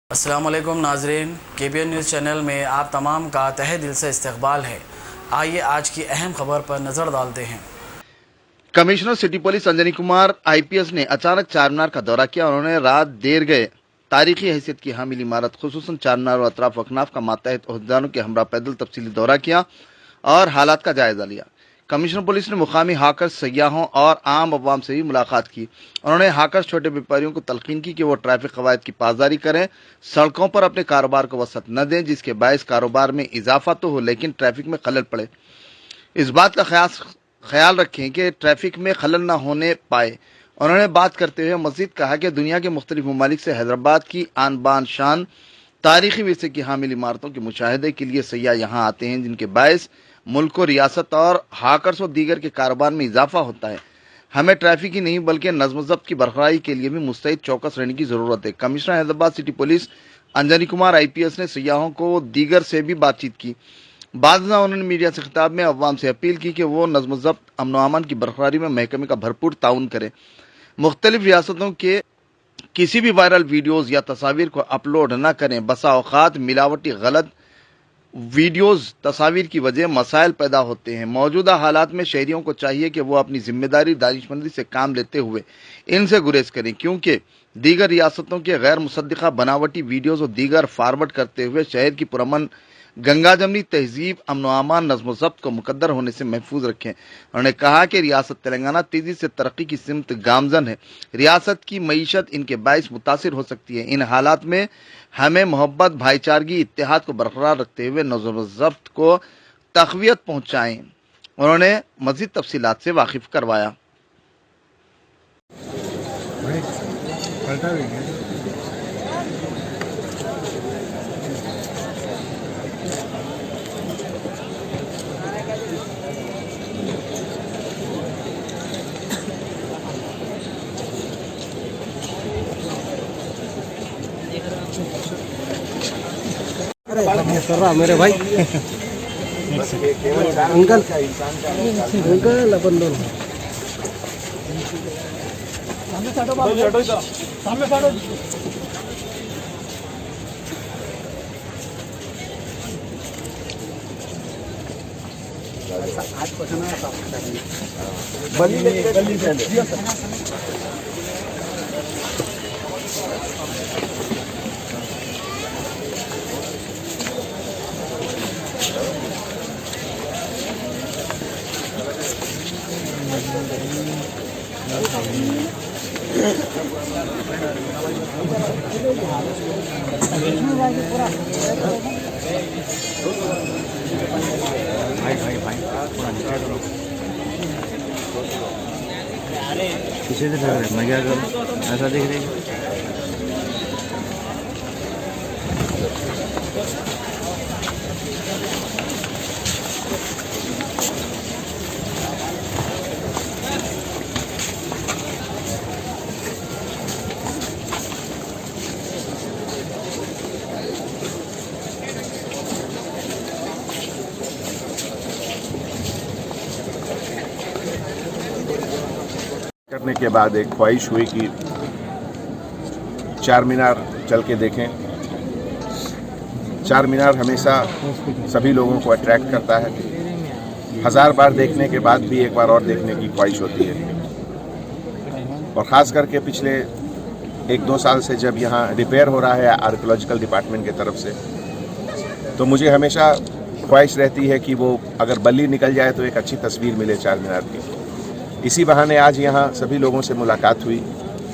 अस्सलाम वालेकुम नाजरीन, KBN न्यूज़ चैनल में आप तमाम का तहे दिल से इस्तकबाल है। आइए आज की अहम खबर पर नज़र डालते हैं। Commissioner city police Anjani Kumar IPS ने अचानक चारमीनार का दौरा किया। उन्होंने रात देर गए तारीखी हैसियत की हामिल इमारत खुसूसन चारमीनार और अतराफ अखनाफ का मातहत अहदेदारों के हमरा पैदल तफसीली दौरा किया और हालात का जायजा लिया। कमिश्नर पुलिस ने मुकामी हाकर्स, सयाहों और आम अवाम से भी मुलाकात की। उन्होंने हाकर्स, छोटे व्यापारियों को तलकीन की कि वो ट्रैफिक कवायद की पासदारी करें, सड़कों पर अपने कारोबार को वसअत न दें जिसके बायस कारोबार में इजाफा तो हो लेकिन ट्रैफिक में खलल पड़े। इस बात का ख्याल रखें कि ट्रैफिक में खलल न होने पाए। उन्होंने बात करते हुए मजीद कहा कि दुनिया के मुख्तलिफ ममालिक से हैदराबाद की आन बान शान तारीखी विरसे की हामिल इमारतों के मुशाहदे के लिए सयाह यहाँ आते हैं, जिनके बायस मुल्क को रियासत और हाकर्स और दीगर के कारोबार में इजाफा होता है। हमें ट्रैफिक ही नहीं बल्कि नज्म ज़ब्त की बरकरारी के लिए भी मुस्तैद चौकस रहने की जरूरत है। Commissioner Hyderabad city police Anjani Kumar IPS ने सयाहों को दीगर से भी बातचीत की। बाद में उन्होंने मीडिया से खिताब में अवाम से अपील की कि वो नज्म ज़ब्त, अमन व अमान की बरकरारी में महकमे का भरपूर ताउन करें। मुख्तलिफ रियासतों के किसी भी वायरल वीडियोज या तस्वीर को अपलोड न करें। बसा औकात मिलावटी गलत वीडियोज, तस्वीर की वजह मसाइल पैदा होते हैं। मौजूदा हालात में शहरियों को चाहिए कि वो अपनी जिम्मेदारी दानिशमंदी से काम लेते हुए इनसे गुरेज करें, क्योंकि दीगर रियासतों के गैर मुसद्दिका बनावटी वीडियोज और दीगर फॉरवर्ड करते हुए शहर की पुरअमन गंगा जमनी तहजीब, अमन व अमान, नज्म ज़ब्त को मुकद्दर होने से महफूज रखें। उन्होंने कहा कि रियासत तेलंगाना तेजी से तरक्की की सिमत गामजन है। रियासत की मईशत इनके बायस मुतासिर हो सकती है। इन हालात में हमें मोहब्बत, भाईचारगी, इत्तेहाद को बरकरार रखते हुए नज्म ज़ब्त को तक़वियत पहुंचाएं। उन्होंने मजीद तफसीलात से वाकिफ करवाया। मेरे भाई अंकल अंकल अपन दोनों पीछे से लग रहा है। मैं क्या करूँ, ऐसा देख रही करने के बाद एक ख्वाहिश हुई कि चार मीनार चल के देखें। चार मीनार हमेशा सभी लोगों को अट्रैक्ट करता है। 1000 बार देखने के बाद भी एक बार और देखने की ख्वाहिश होती है। और ख़ास करके पिछले 1-2 साल से जब यहाँ रिपेयर हो रहा है आर्कियोलॉजिकल डिपार्टमेंट की तरफ से, तो मुझे हमेशा ख्वाहिश रहती है कि वो अगर बल्ली निकल जाए तो एक अच्छी तस्वीर मिले चार मीनार की। इसी बहाने आज यहाँ सभी लोगों से मुलाकात हुई।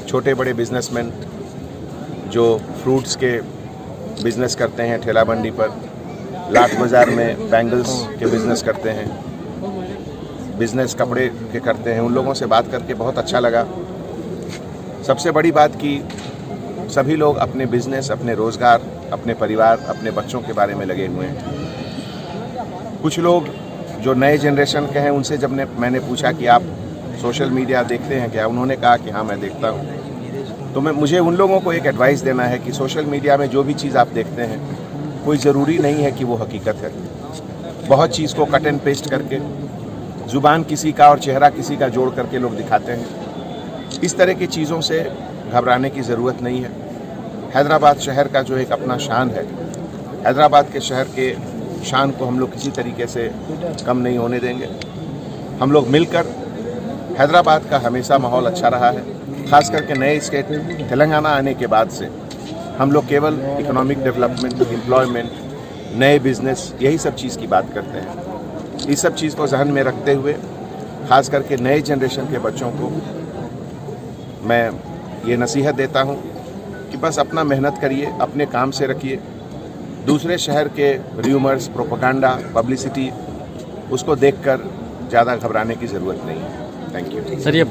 छोटे बड़े बिजनेसमैन जो फ्रूट्स के बिज़नेस करते हैं ठेला मंडी पर, लाट बाज़ार में बैंगल्स के बिज़नेस करते हैं, बिज़नेस कपड़े के करते हैं, उन लोगों से बात करके बहुत अच्छा लगा। सबसे बड़ी बात कि सभी लोग अपने बिज़नेस, अपने रोज़गार, अपने परिवार, अपने बच्चों के बारे में लगे हुए हैं। कुछ लोग जो नए जनरेशन के हैं उनसे जब मैंने पूछा कि आप सोशल मीडिया देखते हैं क्या, उन्होंने कहा कि हाँ मैं देखता हूँ। तो मुझे उन लोगों को एक एडवाइस देना है कि सोशल मीडिया में जो भी चीज़ आप देखते हैं कोई ज़रूरी नहीं है कि वो हकीकत है। बहुत चीज़ को कट एंड पेस्ट करके ज़ुबान किसी का और चेहरा किसी का जोड़ करके लोग दिखाते हैं। इस तरह की चीज़ों से घबराने की ज़रूरत नहीं है। हैदराबाद शहर का जो एक अपना शान है, हैदराबाद के शहर के शान को हम लोग किसी तरीके से कम नहीं होने देंगे। हम लोग मिलकर, हैदराबाद का हमेशा माहौल अच्छा रहा है, खास करके नए स्टेट तेलंगाना आने के बाद से हम लोग केवल इकोनॉमिक डेवलपमेंट, एम्प्लॉयमेंट, नए बिजनेस, यही सब चीज़ की बात करते हैं। इस सब चीज़ को जहन में रखते हुए खास करके नए जनरेशन के बच्चों को मैं ये नसीहत देता हूँ कि बस अपना मेहनत करिए, अपने काम से रखिए, दूसरे शहर के र्यूमर्स, प्रोपेगेंडा, पब्लिसिटी, उसको देखकर ज़्यादा घबराने की ज़रूरत नहीं है। Thank you. सर, ये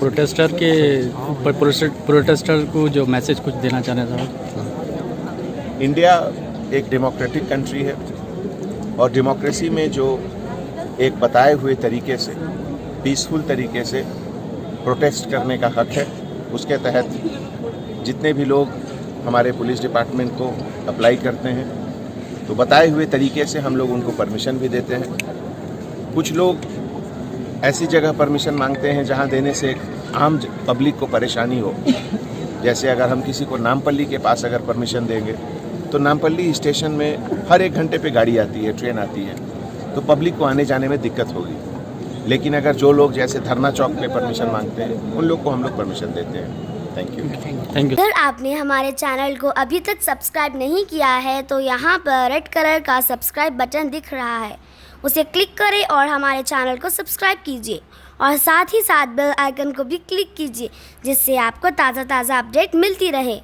प्रोटेस्टर को जो मैसेज कुछ देना चाह रहे हैं? इंडिया एक डेमोक्रेटिक कंट्री है और डेमोक्रेसी में जो एक बताए हुए तरीके से, पीसफुल तरीके से प्रोटेस्ट करने का हक है, उसके तहत जितने भी लोग हमारे पुलिस डिपार्टमेंट को अप्लाई करते हैं तो बताए हुए तरीके से हम लोग उनको परमिशन भी देते हैं। कुछ लोग ऐसी जगह परमिशन मांगते हैं जहां देने से एक आम पब्लिक को परेशानी हो। जैसे अगर हम किसी को नामपल्ली के पास अगर परमिशन देंगे तो नामपल्ली स्टेशन में हर 1 घंटे पे गाड़ी आती है, ट्रेन आती है, तो पब्लिक को आने जाने में दिक्कत होगी। लेकिन अगर जो लोग जैसे धरना चौक पे परमिशन मांगते हैं उन लोग को हम लोग परमिशन देते हैं। Thank you. Thank you. अगर आपने हमारे चैनल को अभी तक सब्सक्राइब नहीं किया है तो यहाँ पर रेड कलर का सब्सक्राइब बटन दिख रहा है, उसे क्लिक करें और हमारे चैनल को सब्सक्राइब कीजिए और साथ ही साथ बेल आइकन को भी क्लिक कीजिए जिससे आपको ताज़ा अपडेट मिलती रहे।